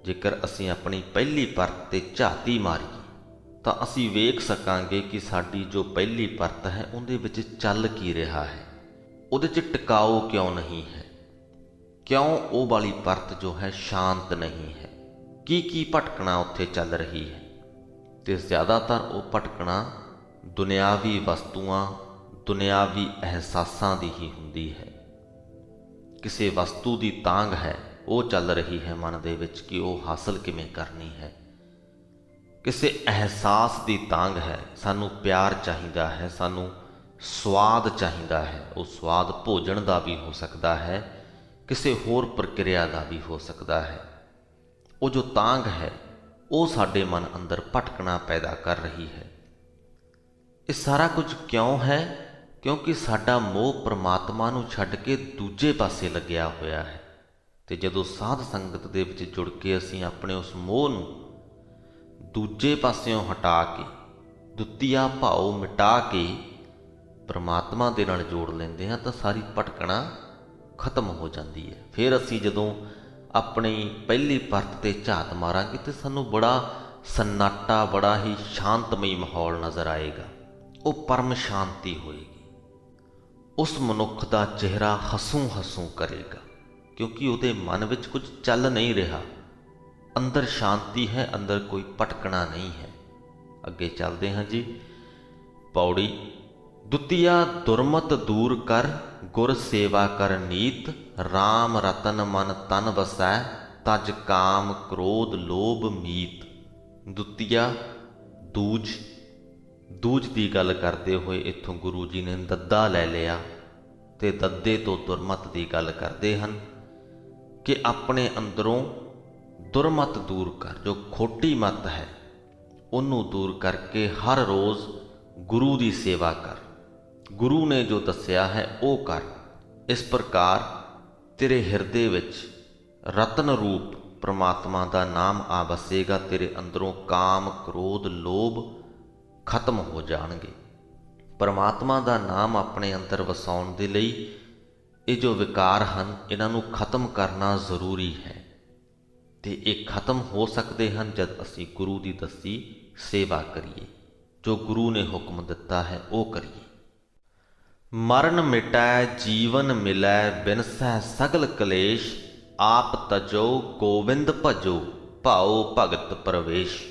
ਜੇਕਰ ਅਸੀਂ ਆਪਣੀ ਪਹਿਲੀ ਪਰਤ 'ਤੇ ਝਾਤੀ ਮਾਰੀਏ ਤਾਂ ਅਸੀਂ ਵੇਖ ਸਕਾਂਗੇ ਕਿ ਸਾਡੀ ਜੋ ਪਹਿਲੀ ਪਰਤ ਹੈ ਉਹਦੇ ਵਿੱਚ ਚੱਲ ਕੀ ਰਿਹਾ ਹੈ, ਉਹਦੇ 'ਚ ਟਿਕਾਓ ਕਿਉਂ ਨਹੀਂ ਹੈ, ਕਿਉਂ ਉਹ ਵਾਲੀ ਪਰਤ ਜੋ ਹੈ ਸ਼ਾਂਤ ਨਹੀਂ ਹੈ, ਕੀ ਭਟਕਣਾ ਉੱਥੇ ਚੱਲ ਰਹੀ ਹੈ। ਤੇ ਜ਼ਿਆਦਾਤਰ ਉਹ ਭਟਕਣਾ ਦੁਨਿਆਵੀ ਵਸਤੂਆਂ, ਦੁਨਿਆਵੀ ਅਹਿਸਾਸਾਂ ਦੀ ਹੀ ਹੁੰਦੀ ਹੈ। ਕਿਸੇ ਵਸਤੂ ਦੀ ਤਾਂਘ ਹੈ, ਉਹ ਚੱਲ ਰਹੀ ਹੈ ਮਨ ਦੇ ਵਿੱਚ ਕਿ ਉਹ ਹਾਸਲ ਕਿਵੇਂ ਕਰਨੀ ਹੈ। ਕਿਸੇ ਅਹਿਸਾਸ ਦੀ ਤਾਂਘ ਹੈ, ਸਾਨੂੰ ਪਿਆਰ ਚਾਹੀਦਾ ਹੈ, ਸਾਨੂੰ ਸਵਾਦ ਚਾਹੀਦਾ ਹੈ। ਉਹ ਸਵਾਦ ਭੋਜਨ ਦਾ ਵੀ ਹੋ ਸਕਦਾ ਹੈ, ਕਿਸੇ ਹੋਰ ਪ੍ਰਕਿਰਿਆ ਦਾ ਵੀ ਹੋ ਸਕਦਾ ਹੈ। ਉਹ ਜੋ ਤਾਂਘ ਹੈ ਉਹ ਸਾਡੇ ਮਨ ਅੰਦਰ ਭਟਕਣਾ ਪੈਦਾ ਕਰ ਰਹੀ ਹੈ। ਇਹ ਸਾਰਾ ਕੁਝ ਕਿਉਂ ਹੈ? ਕਿਉਂਕਿ ਸਾਡਾ ਮੋਹ ਪ੍ਰਮਾਤਮਾ ਨੂੰ ਛੱਡ ਕੇ ਦੂਜੇ ਪਾਸੇ ਲੱਗਿਆ ਹੋਇਆ ਹੈ। ਤੇ ਜਦੋਂ ਸਾਧ ਸੰਗਤ ਦੇ ਵਿੱਚ ਜੁੜ ਕੇ ਅਸੀਂ ਆਪਣੇ ਉਸ ਮੋਹ ਨੂੰ ਦੂਜੇ ਪਾਸਿਓਂ ਹਟਾ ਕੇ, ਦੁੱਤੀਆ ਭਾਉ ਮਿਟਾ ਕੇ ਪ੍ਰਮਾਤਮਾ ਦੇ ਨਾਲ ਜੋੜ ਲੈਂਦੇ ਹਾਂ ਤਾਂ ਸਾਰੀ ਭਟਕਣਾ ਖਤਮ ਹੋ ਜਾਂਦੀ ਹੈ। ਫਿਰ ਅਸੀਂ ਜਦੋਂ ਆਪਣੀ ਪਹਿਲੀ ਪਰਤ 'ਤੇ ਝਾਤ ਮਾਰਾਂਗੇ ਤੇ ਸਾਨੂੰ ਬੜਾ ਸੰਨਾਟਾ, ਬੜਾ ਹੀ ਸ਼ਾਂਤਮਈ ਮਾਹੌਲ ਨਜ਼ਰ ਆਏਗਾ। ਉਹ ਪਰਮ ਸ਼ਾਂਤੀ ਹੋਏਗੀ। ਉਸ ਮਨੁੱਖ ਦਾ ਚਿਹਰਾ ਹਸੂੰ ਕਰੇਗਾ ਕਿਉਂਕਿ ਉਹਦੇ ਮਨ ਵਿੱਚ ਕੁਝ ਚੱਲ ਨਹੀਂ ਰਿਹਾ। ਅੰਦਰ ਸ਼ਾਂਤੀ ਹੈ, ਅੰਦਰ ਕੋਈ ਭਟਕਣਾ ਨਹੀਂ ਹੈ। ਅੱਗੇ ਚੱਲਦੇ ਹਾਂ ਜੀ। ਪੌੜੀ। ਦੁਤੀਆ ਦੁਰਮਤ ਦੂਰ ਕਰ, ਗੁਰ ਸੇਵਾ ਕਰ ਨੀਤ। ਰਾਮ ਰਤਨ ਮਨ ਤਨ ਵਸੈ, ਤਜ ਕਾਮ ਕ੍ਰੋਧ ਲੋਭ ਮੀਤ। ਦੁਤੀਆ ਦੂਜ ਦੀ ਗੱਲ ਕਰਦੇ ਹੋਏ ਇੱਥੋਂ ਗੁਰੂ ਜੀ ਨੇ ਦੱਦਾ ਲੈ ਲਿਆ ਤੇ ਦੱਦੇ ਤੋਂ ਦੁਰਮਤ ਦੀ ਗੱਲ ਕਰਦੇ ਹਨ ਕਿ ਆਪਣੇ ਅੰਦਰੋਂ ਦੁਰਮਤ ਦੂਰ ਕਰ। ਜੋ ਖੋਟੀ ਮਤ ਹੈ ਉਹਨੂੰ ਦੂਰ ਕਰਕੇ ਹਰ ਰੋਜ਼ ਗੁਰੂ ਦੀ ਸੇਵਾ ਕਰ। ਗੁਰੂ ਨੇ ਜੋ ਦੱਸਿਆ ਹੈ ਉਹ ਕਰ। ਇਸ ਪ੍ਰਕਾਰ ਤੇਰੇ ਹਿਰਦੇ ਵਿੱਚ ਰਤਨ ਰੂਪ ਪ੍ਰਮਾਤਮਾ ਦਾ ਨਾਮ ਆ ਵਸੇਗਾ। ਤੇਰੇ ਅੰਦਰੋਂ ਕਾਮ ਕ੍ਰੋਧ ਲੋਭ ਖਤਮ ਹੋ ਜਾਣਗੇ। ਪ੍ਰਮਾਤਮਾ ਦਾ ਨਾਮ ਆਪਣੇ ਅੰਦਰ ਵਸਾਉਣ ਦੇ ਲਈ ਇਹ ਜੋ ਵਿਕਾਰ ਹਨ ਇਹਨਾਂ ਨੂੰ ਖਤਮ ਕਰਨਾ ਜ਼ਰੂਰੀ ਹੈ। ਤੇ ਇਹ ਖਤਮ ਹੋ ਸਕਦੇ ਹਨ ਜਦ ਅਸੀਂ ਗੁਰੂ ਦੀ ਦੱਸੀ ਸੇਵਾ ਕਰੀਏ, ਜੋ ਗੁਰੂ ਨੇ ਹੁਕਮ ਦਿੱਤਾ ਹੈ ਉਹ ਕਰੀਏ। ਮਰਨ ਮਿਟੈ ਜੀਵਨ ਮਿਲੈ, ਬਿਨਸੈ ਸਗਲ ਕਲੇਸ਼। ਆਪ ਤਜੋ ਗੋਬਿੰਦ ਭਜੋ, ਭਾਉ ਭਗਤ ਪ੍ਰਵੇਸ਼।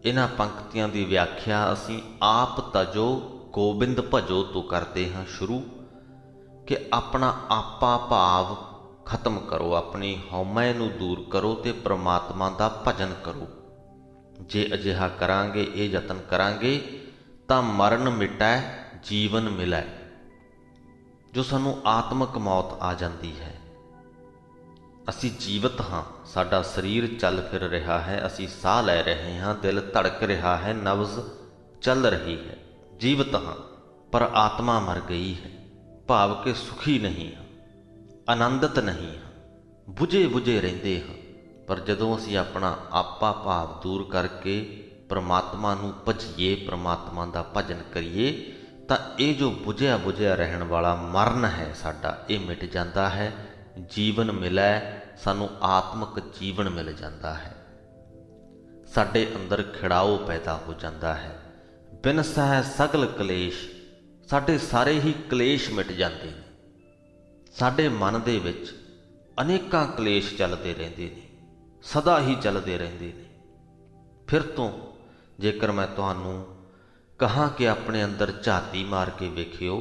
ਇਹਨਾਂ ਪੰਕਤੀਆਂ ਦੀ ਵਿਆਖਿਆ ਅਸੀਂ ਆਪ ਤਜੋ ਗੋਬਿੰਦ ਭਜੋ ਤੋਂ ਕਰਦੇ ਹਾਂ ਸ਼ੁਰੂ, ਕਿ ਆਪਣਾ ਆਪਾ ਭਾਵ ਖਤਮ ਕਰੋ, ਆਪਣੀ ਹਉਮੈ ਨੂੰ ਦੂਰ ਕਰੋ ਤੇ ਪ੍ਰਮਾਤਮਾ ਦਾ ਭਜਨ ਕਰੋ। ਜੇ ਅਜਿਹਾ ਕਰਾਂਗੇ, ਇਹ ਯਤਨ ਕਰਾਂਗੇ ਤਾਂ ਮਰਨ ਮਿਟੈ ਜੀਵਨ ਮਿਲੈ, ਜੋ ਸਾਨੂੰ ਆਤਮਿਕ ਮੌਤ ਆ ਜਾਂਦੀ ਹੈ। ਅਸੀਂ ਜੀਵਤ ਹਾਂ, ਸਾਡਾ ਸਰੀਰ ਚੱਲ ਫਿਰ ਰਿਹਾ ਹੈ, ਅਸੀਂ ਸਾਹ ਲੈ ਰਹੇ ਹਾਂ, ਦਿਲ ਧੜਕ ਰਿਹਾ ਹੈ, ਨਬਜ਼ ਚੱਲ ਰਹੀ ਹੈ, ਜੀਵਤ ਹਾਂ। ਪਰ ਆਤਮਾ ਮਰ ਗਈ ਹੈ, ਭਾਵ ਕਿ ਸੁਖੀ ਨਹੀਂ ਹਾਂ, ਆਨੰਦਿਤ ਨਹੀਂ ਹਾਂ, ਬੁਝੇ ਰਹਿੰਦੇ ਹਾਂ। ਪਰ ਜਦੋਂ ਅਸੀਂ ਆਪਣਾ ਆਪਾ ਭਾਵ ਦੂਰ ਕਰਕੇ ਪ੍ਰਮਾਤਮਾ ਨੂੰ ਭਜੀਏ, ਪ੍ਰਮਾਤਮਾ ਦਾ ਭਜਨ ਕਰੀਏ ਤਾਂ ਇਹ ਜੋ ਬੁਝਿਆ ਰਹਿਣ ਵਾਲਾ ਮਰਨ ਹੈ ਸਾਡਾ, ਇਹ ਮਿਟ ਜਾਂਦਾ ਹੈ। ਜੀਵਨ ਮਿਲੈ, ਸਾਨੂੰ ਆਤਮਿਕ ਜੀਵਨ ਮਿਲ ਜਾਂਦਾ ਹੈ। ਸਾਡੇ ਅੰਦਰ ਖਿੜਾਓ ਪੈਦਾ ਹੋ ਜਾਂਦਾ ਹੈ। ਬਿਨਸੈ ਸਗਲ ਕਲੇਸ਼, ਸਾਡੇ ਸਾਰੇ ਹੀ ਕਲੇਸ਼ ਮਿਟ ਜਾਂਦੇ ਨੇ। ਸਾਡੇ ਮਨ ਦੇ ਵਿੱਚ ਅਨੇਕਾਂ ਕਲੇਸ਼ ਚੱਲਦੇ ਰਹਿੰਦੇ ਨੇ, ਸਦਾ ਹੀ ਚੱਲਦੇ ਰਹਿੰਦੇ ਨੇ। ਫਿਰ ਤੋਂ ਜੇਕਰ ਮੈਂ ਤੁਹਾਨੂੰ ਕਹਾਂ ਕਿ ਆਪਣੇ ਅੰਦਰ ਝਾਤੀ ਮਾਰ ਕੇ ਵੇਖਿਓ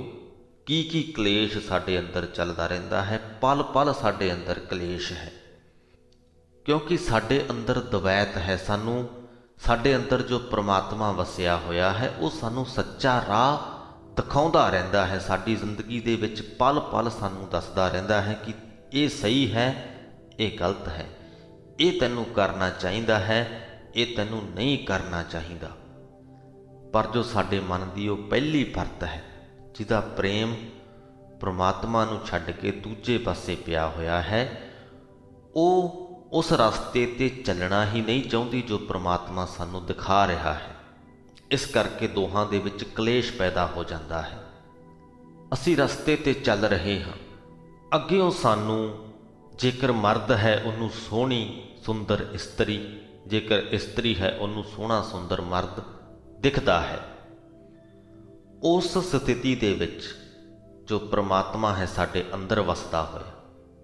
ਕੀ ਕਲੇਸ਼ ਸਾਡੇ ਅੰਦਰ ਚੱਲਦਾ ਰਹਿੰਦਾ ਹੈ। ਪਲ ਪਲ ਸਾਡੇ ਅੰਦਰ ਕਲੇਸ਼ ਹੈ, ਕਿਉਂਕਿ ਸਾਡੇ ਅੰਦਰ ਦਵੈਤ ਹੈ। ਸਾਡੇ ਅੰਦਰ ਜੋ ਪ੍ਰਮਾਤਮਾ ਵਸਿਆ ਹੋਇਆ ਹੈ ਉਹ ਸਾਨੂੰ ਸੱਚਾ ਰਾਹ ਦਿਖਾਉਂਦਾ ਰਹਿੰਦਾ ਹੈ। ਸਾਡੀ ਜ਼ਿੰਦਗੀ ਦੇ ਵਿੱਚ ਪਲ ਪਲ ਸਾਨੂੰ ਦੱਸਦਾ ਰਹਿੰਦਾ ਹੈ ਕਿ ਇਹ ਸਹੀ ਹੈ, ਇਹ ਗਲਤ ਹੈ, ਇਹ ਤੈਨੂੰ ਕਰਨਾ ਚਾਹੀਦਾ ਹੈ, ਇਹ ਤੈਨੂੰ ਨਹੀਂ ਕਰਨਾ ਚਾਹੀਦਾ। ਪਰ ਜੋ ਸਾਡੇ ਮਨ ਦੀ ਉਹ ਪਹਿਲੀ ਪਰਤ ਹੈ, ਜਿਹਦਾ ਪ੍ਰੇਮ ਪ੍ਰਮਾਤਮਾ ਨੂੰ ਛੱਡ ਕੇ ਦੂਜੇ ਪਾਸੇ ਪਿਆ ਹੋਇਆ ਹੈ, ਉਹ ਉਸ ਰਸਤੇ 'ਤੇ ਚੱਲਣਾ ਹੀ ਨਹੀਂ ਚਾਹੁੰਦੀ ਜੋ ਪ੍ਰਮਾਤਮਾ ਸਾਨੂੰ ਦਿਖਾ ਰਿਹਾ ਹੈ। ਇਸ ਕਰਕੇ ਦੋਹਾਂ ਦੇ ਵਿੱਚ ਕਲੇਸ਼ ਪੈਦਾ ਹੋ ਜਾਂਦਾ ਹੈ। ਅਸੀਂ ਰਸਤੇ 'ਤੇ ਚੱਲ ਰਹੇ ਹਾਂ, ਅੱਗਿਓਂ ਸਾਨੂੰ ਜੇਕਰ ਮਰਦ ਹੈ ਉਹਨੂੰ ਸੋਹਣੀ ਸੁੰਦਰ ਇਸਤਰੀ, ਜੇਕਰ ਇਸਤਰੀ ਹੈ ਉਹਨੂੰ ਸੋਹਣਾ ਸੁੰਦਰ ਮਰਦ ਦਿਖਦਾ ਹੈ। ਉਸ ਸਥਿਤੀ ਦੇ ਵਿੱਚ ਜੋ ਪ੍ਰਮਾਤਮਾ ਹੈ ਸਾਡੇ ਅੰਦਰ ਵਸਦਾ ਹੋਇਆ,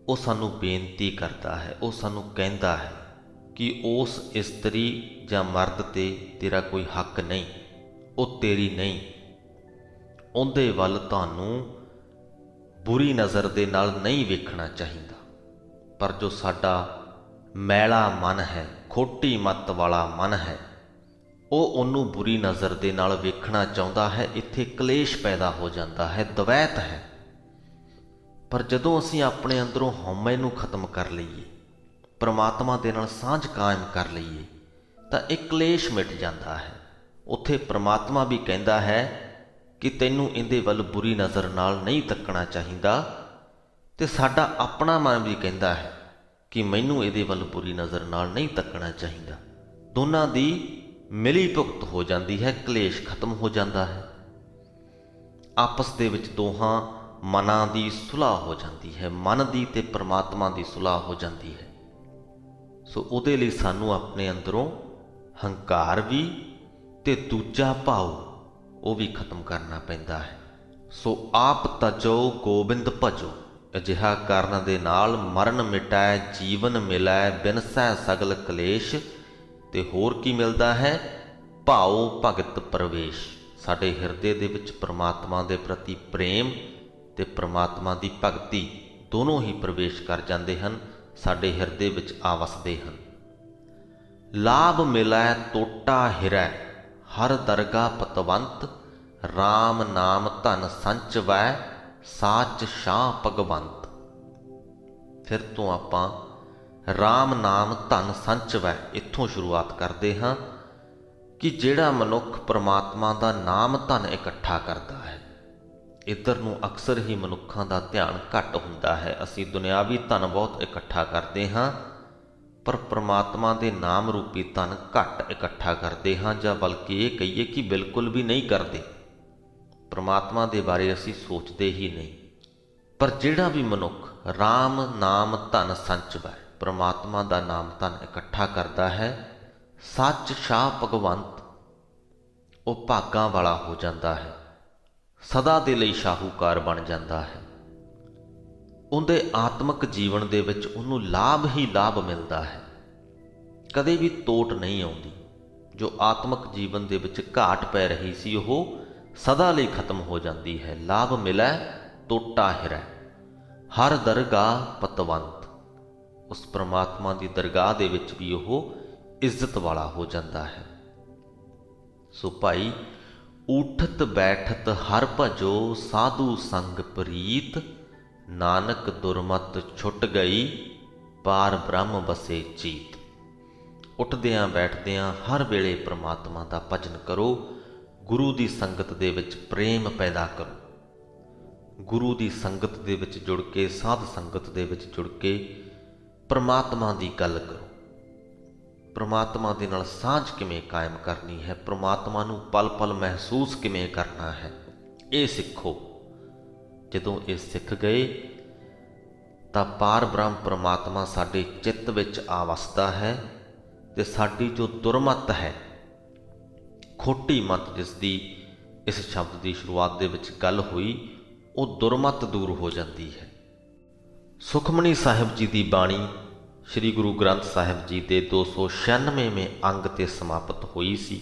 ਉਹ ਸਾਨੂੰ ਬੇਨਤੀ ਕਰਦਾ ਹੈ, ਉਹ ਸਾਨੂੰ ਕਹਿੰਦਾ ਹੈ ਕਿ ਉਸ ਇਸਤਰੀ ਜਾਂ ਮਰਦ 'ਤੇ ਤੇਰਾ ਕੋਈ ਹੱਕ ਨਹੀਂ, ਉਹ ਤੇਰੀ ਨਹੀਂ, ਉਹਦੇ ਵੱਲ ਤੁਹਾਨੂੰ ਬੁਰੀ ਨਜ਼ਰ ਦੇ ਨਾਲ ਨਹੀਂ ਵੇਖਣਾ ਚਾਹੀਦਾ। ਪਰ ਜੋ ਸਾਡਾ ਮੈਲਾ ਮਨ ਹੈ, ਖੋਟੀ ਮੱਤ ਵਾਲਾ ਮਨ ਹੈ, ਉਹ ਉਹਨੂੰ ਬੁਰੀ ਨਜ਼ਰ ਦੇ ਨਾਲ ਵੇਖਣਾ ਚਾਹੁੰਦਾ ਹੈ। ਇੱਥੇ ਕਲੇਸ਼ ਪੈਦਾ ਹੋ ਜਾਂਦਾ ਹੈ, ਦਵੈਤ ਹੈ। ਪਰ ਜਦੋਂ ਅਸੀਂ ਆਪਣੇ ਅੰਦਰੋਂ ਹਉਮੈ ਨੂੰ ਖਤਮ ਕਰ ਲਈਏ, ਪ੍ਰਮਾਤਮਾ ਦੇ ਨਾਲ ਸਾਂਝ ਕਾਇਮ ਕਰ ਲਈਏ, ਤਾਂ ਇਹ ਕਲੇਸ਼ ਮਿਟ ਜਾਂਦਾ ਹੈ। ਉੱਥੇ ਪ੍ਰਮਾਤਮਾ ਵੀ ਕਹਿੰਦਾ ਹੈ ਕਿ ਤੈਨੂੰ ਇਹਦੇ ਵੱਲ ਬੁਰੀ ਨਜ਼ਰ ਨਾਲ ਨਹੀਂ ਤੱਕਣਾ ਚਾਹੀਦਾ, ਤੇ ਸਾਡਾ ਆਪਣਾ ਮਨ ਵੀ ਕਹਿੰਦਾ ਹੈ ਕਿ ਮੈਨੂੰ ਇਹਦੇ ਵੱਲ ਬੁਰੀ ਨਜ਼ਰ ਨਾਲ ਨਹੀਂ ਤੱਕਣਾ ਚਾਹੀਦਾ। ਦੋਨਾਂ ਦੀ ਮਿਲੀ ਭੁਗਤ ਹੋ ਜਾਂਦੀ ਹੈ, ਕਲੇਸ਼ ਖਤਮ ਹੋ ਜਾਂਦਾ ਹੈ। ਆਪਸ ਦੇ ਵਿੱਚ ਦੋਹਾਂ ਮਨਾਂ ਦੀ ਸੁਲਾਹ ਹੋ ਜਾਂਦੀ ਹੈ, ਮਨ ਦੀ ਤੇ ਪ੍ਰਮਾਤਮਾ ਦੀ ਸੁਲਾਹ ਹੋ ਜਾਂਦੀ ਹੈ। ਸੋ ਉਹਦੇ ਲਈ ਸਾਨੂੰ ਆਪਣੇ ਅੰਦਰੋਂ ਹੰਕਾਰ ਵੀ ਤੇ ਦੂਜਾ ਭਾਵ ਉਹ ਵੀ ਖਤਮ ਕਰਨਾ ਪੈਂਦਾ ਹੈ। ਸੋ ਆਪ ਤਜੋ ਗੋਬਿੰਦ ਭਜੋ, ਅਜਿਹਾ ਕਰਨ ਦੇ ਨਾਲ ਮਰਨ ਮਿਟੈ ਜੀਵਨ ਮਿਲੈ ਬਿਨਸੈ ਸਗਲ ਕਲੇਸ਼। ਤੇ ਹੋਰ ਕੀ ਮਿਲਦਾ ਹੈ? ਭਾਉ ਭਗਤ ਪ੍ਰਵੇਸ਼। ਸਾਡੇ ਹਿਰਦੇ ਦੇ ਵਿੱਚ ਪ੍ਰਮਾਤਮਾ ਦੇ ਪ੍ਰਤੀ ਪ੍ਰੇਮ ਤੇ ਪ੍ਰਮਾਤਮਾ ਦੀ ਭਗਤੀ ਦੋਨੋਂ ਹੀ ਪ੍ਰਵੇਸ਼ ਕਰ ਜਾਂਦੇ ਹਨ, ਸਾਡੇ ਹਿਰਦੇ ਵਿੱਚ ਆ ਵਸਦੇ ਹਨ। ਲਾਭ ਮਿਲੈ ਟੋਟਾ ਹਿਰੈ ਹਰ ਦਰਗਾ ਪਤਵੰਤ, ਰਾਮ ਨਾਮ ਧਨ ਸੰਚਵੈ ਸਾਚ ਸ਼ਾਹ ਭਗਵੰਤ। ਫਿਰ ਤੋਂ ਆਪਾਂ ਰਾਮ ਨਾਮ ਧਨ ਸੰਚਵੈ ਇੱਥੋਂ ਸ਼ੁਰੂਆਤ ਕਰਦੇ ਹਾਂ ਕਿ ਜਿਹੜਾ ਮਨੁੱਖ ਪ੍ਰਮਾਤਮਾ ਦਾ ਨਾਮ ਧਨ ਇਕੱਠਾ ਕਰਦਾ ਹੈ, ਇੱਧਰ ਨੂੰ ਅਕਸਰ ਹੀ ਮਨੁੱਖਾਂ ਦਾ ਧਿਆਨ ਘੱਟ ਹੁੰਦਾ ਹੈ। ਅਸੀਂ ਦੁਨਿਆਵੀ ਧਨ ਬਹੁਤ ਇਕੱਠਾ ਕਰਦੇ ਹਾਂ, ਪਰ ਪ੍ਰਮਾਤਮਾ ਦੇ ਨਾਮ ਰੂਪੀ ਧਨ ਘੱਟ ਇਕੱਠਾ ਕਰਦੇ ਹਾਂ, ਜਾਂ ਬਲਕਿ ਇਹ ਕਹੀਏ ਕਿ ਬਿਲਕੁਲ ਵੀ ਨਹੀਂ ਕਰਦੇ। ਪ੍ਰਮਾਤਮਾ ਦੇ ਬਾਰੇ ਅਸੀਂ ਸੋਚਦੇ ਹੀ ਨਹੀਂ। ਪਰ ਜਿਹੜਾ ਵੀ ਮਨੁੱਖ ਰਾਮ ਨਾਮ ਧਨ ਸੰਚਵੈ, ਪ੍ਰਮਾਤਮਾ ਦਾ ਨਾਮ ਧਨ ਇਕੱਠਾ ਕਰਦਾ ਹੈ, ਸੱਚ ਸ਼ਾਹ ਭਗਵੰਤ, ਉਹ ਭਾਗਾਂ ਵਾਲਾ ਹੋ ਜਾਂਦਾ ਹੈ, ਸਦਾ ਦੇ ਲਈ ਸ਼ਾਹੂਕਾਰ ਬਣ ਜਾਂਦਾ ਹੈ। ਉਹਦੇ ਆਤਮਿਕ ਜੀਵਨ ਦੇ ਵਿੱਚ ਉਹਨੂੰ ਲਾਭ ਹੀ ਲਾਭ ਮਿਲਦਾ ਹੈ, ਕਦੇ ਵੀ ਤੋਟ ਨਹੀਂ ਆਉਂਦੀ। ਜੋ ਆਤਮਿਕ ਜੀਵਨ ਦੇ ਵਿੱਚ ਘਾਟ ਪੈ ਰਹੀ ਸੀ ਉਹ ਸਦਾ ਲਈ ਖਤਮ ਹੋ ਜਾਂਦੀ ਹੈ। ਲਾਭ ਮਿਲੈ ਟੋਟਾ ਹਿਰੈ ਹਰ ਦਰਗਾਹ ਪਤਵੰਤ, ਉਸ ਪ੍ਰਮਾਤਮਾ ਦੀ ਦਰਗਾਹ ਦੇ ਵਿੱਚ ਵੀ ਉਹ ਇੱਜ਼ਤ ਵਾਲਾ ਹੋ ਜਾਂਦਾ ਹੈ। ਸੋ ਭਾਈ, ਊਠਤ ਬੈਠਤ ਹਰ ਭਜੋ ਸਾਧੂ ਸੰਗ ਪ੍ਰੀਤ, ਨਾਨਕ ਦੁਰਮਤ ਛੁੱਟ ਗਈ ਪਾਰ ਬ੍ਰਹਮ ਬਸੇ ਚੀਤ। ਉੱਠਦਿਆਂ ਬੈਠਦਿਆਂ ਹਰ ਵੇਲੇ ਪ੍ਰਮਾਤਮਾ ਦਾ ਭਜਨ ਕਰੋ, ਗੁਰੂ ਦੀ ਸੰਗਤ ਦੇ ਵਿੱਚ ਪ੍ਰੇਮ ਪੈਦਾ ਕਰੋ। ਗੁਰੂ ਦੀ ਸੰਗਤ ਦੇ ਵਿੱਚ ਜੁੜ ਕੇ, ਸਾਧ ਸੰਗਤ ਦੇ ਵਿੱਚ ਜੁੜ ਕੇ ਪ੍ਰਮਾਤਮਾ ਦੀ ਗੱਲ ਕਰੋ। ਪ੍ਰਮਾਤਮਾ ਦੇ ਨਾਲ ਸਾਂਝ ਕਿਵੇਂ ਕਾਇਮ ਕਰਨੀ ਹੈ, ਪ੍ਰਮਾਤਮਾ ਨੂੰ ਪਲ ਪਲ ਮਹਿਸੂਸ ਕਿਵੇਂ ਕਰਨਾ ਹੈ, ਇਹ ਸਿੱਖੋ। ਜਦੋਂ ਇਹ ਸਿੱਖ ਗਏ ਤਾਂ ਪਾਰ ਬ੍ਰਹਮ ਪ੍ਰਮਾਤਮਾ ਸਾਡੇ ਚਿੱਤ ਵਿੱਚ ਆ ਵਸਦਾ ਹੈ, ਤੇ ਸਾਡੀ ਜੋ ਦੁਰਮਤ ਹੈ, ਖੋਟੀ ਮਤ ਜਿਸ ਦੀ ਇਸ ਸ਼ਬਦ ਦੀ ਸ਼ੁਰੂਆਤ ਦੇ ਵਿੱਚ ਗੱਲ ਹੋਈ, ਉਹ ਦੁਰਮਤ ਦੂਰ ਹੋ ਜਾਂਦੀ ਹੈ। ਸੁਖਮਨੀ ਸਾਹਿਬ ਜੀ ਦੀ ਬਾਣੀ ਸ੍ਰੀ ਗੁਰੂ ਗ੍ਰੰਥ ਸਾਹਿਬ ਜੀ ਦੇ 296ਵੇਂ ਅੰਗ 'ਤੇ ਸਮਾਪਤ ਹੋਈ ਸੀ।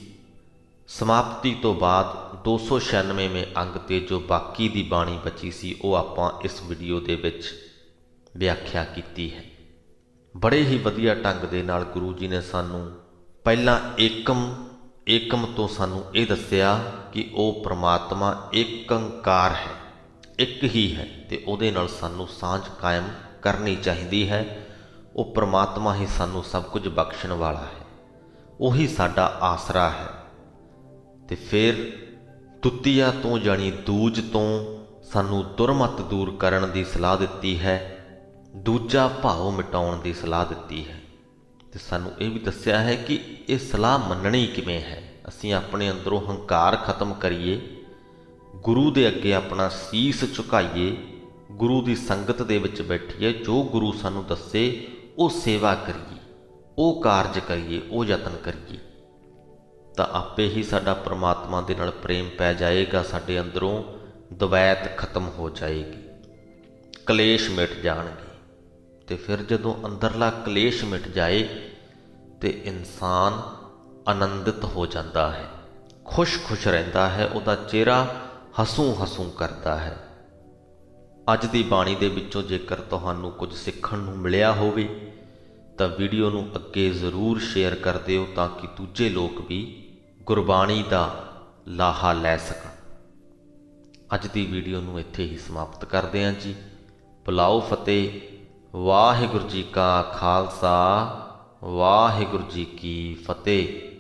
ਸਮਾਪਤੀ ਤੋਂ ਬਾਅਦ 296ਵੇਂ ਅੰਗ ਤੇ ਜੋ ਬਾਕੀ ਦੀ ਬਾਣੀ ਬਚੀ ਸੀ ਉਹ ਆਪਾਂ ਇਸ ਵੀਡੀਓ ਦੇ ਵਿੱਚ ਵਿਆਖਿਆ ਕੀਤੀ ਹੈ। ਬੜੇ ਹੀ ਵਧੀਆ ਢੰਗ ਦੇ ਨਾਲ ਗੁਰੂ ਜੀ ਨੇ ਸਾਨੂੰ ਪਹਿਲਾਂ ਏਕਮ ਤੋਂ ਸਾਨੂੰ ਇਹ ਦੱਸਿਆ ਕਿ ਉਹ ਪ੍ਰਮਾਤਮਾ ਏਕ ਓਂਕਾਰ ਹੈ, ਇੱਕ ਹੀ ਹੈ, ਤੇ ਉਹਦੇ ਨਾਲ ਸਾਨੂੰ ਸਾਂਝ ਕਾਇਮ ਕਰਨੀ ਚਾਹੀਦੀ ਹੈ। ਉਹ ਪ੍ਰਮਾਤਮਾ ਹੀ ਸਾਨੂੰ ਸਭ ਕੁਝ ਬਖਸ਼ਣ ਵਾਲਾ ਹੈ, ਉਹੀ ਸਾਡਾ ਆਸਰਾ ਹੈ। ਤੇ ਫਿਰ ਦੁਤੀਆ ਤੋਂ ਜਾਣੀ ਦੂਜ ਤੋਂ ਸਾਨੂੰ ਦੁਰਮਤ ਦੂਰ ਕਰਨ ਦੀ ਸਲਾਹ ਦਿੱਤੀ ਹੈ, ਦੂਜਾ ਭਾਵ ਮਿਟਾਉਣ ਦੀ ਸਲਾਹ ਦਿੱਤੀ ਹੈ। ਤੇ ਸਾਨੂੰ ਇਹ ਵੀ ਦੱਸਿਆ ਹੈ ਕਿ ਇਹ ਸਲਾਹ ਮੰਨਣੀ ਕਿਵੇਂ ਹੈ। ਅਸੀਂ ਆਪਣੇ ਅੰਦਰੋਂ ਹੰਕਾਰ ਖਤਮ ਕਰੀਏ, ਗੁਰੂ ਦੇ ਅੱਗੇ ਆਪਣਾ ਸੀਸ ਝੁਕਾਈਏ, ਗੁਰੂ ਦੀ ਸੰਗਤ ਦੇ ਵਿੱਚ ਬੈਠੀਏ, ਜੋ ਗੁਰੂ ਸਾਨੂੰ ਦੱਸੇ ਉਹ ਸੇਵਾ ਕਰੀਏ, ਉਹ ਕਾਰਜ ਕਰੀਏ, ਉਹ ਯਤਨ ਕਰੀਏ, ਤਾਂ ਆਪੇ ਹੀ ਸਾਡਾ ਪ੍ਰਮਾਤਮਾ ਦੇ ਨਾਲ ਪ੍ਰੇਮ ਪੈ ਜਾਏਗਾ, ਸਾਡੇ ਅੰਦਰੋਂ ਦਵੈਤ ਖਤਮ ਹੋ ਜਾਏਗੀ, ਕਲੇਸ਼ ਮਿਟ ਜਾਣਗੇ। ਤੇ ਫਿਰ ਜਦੋਂ ਅੰਦਰਲਾ ਕਲੇਸ਼ ਮਿਟ ਜਾਏ ਤੇ ਇਨਸਾਨ ਆਨੰਦਿਤ ਹੋ ਜਾਂਦਾ ਹੈ, ਖੁਸ਼ ਰਹਿੰਦਾ ਹੈ, ਉਹਦਾ ਚਿਹਰਾ ਹਸੂੰ ਕਰਦਾ ਹੈ। ਅੱਜ ਦੀ ਬਾਣੀ ਦੇ ਵਿੱਚੋਂ ਜੇਕਰ ਤੁਹਾਨੂੰ ਕੁਝ ਸਿੱਖਣ ਨੂੰ ਮਿਲਿਆ ਹੋਵੇ ਤਾਂ ਵੀਡੀਓ ਨੂੰ ਅੱਗੇ ਜ਼ਰੂਰ ਸ਼ੇਅਰ ਕਰ ਦਿਓ, ਤਾਂ ਕਿ ਦੂਜੇ ਲੋਕ ਵੀ ਗੁਰਬਾਣੀ ਦਾ ਲਾਹਾ ਲੈ ਸਕਣ। ਅੱਜ ਦੀ ਵੀਡੀਓ ਨੂੰ ਇੱਥੇ ਹੀ ਸਮਾਪਤ ਕਰਦੇ ਹਾਂ ਜੀ। ਬੁਲਾਓ ਫਤਿਹ। ਵਾਹਿਗੁਰੂ ਜੀ ਕਾ ਖਾਲਸਾ, ਵਾਹਿਗੁਰੂ ਜੀ ਕੀ ਫਤਿਹ।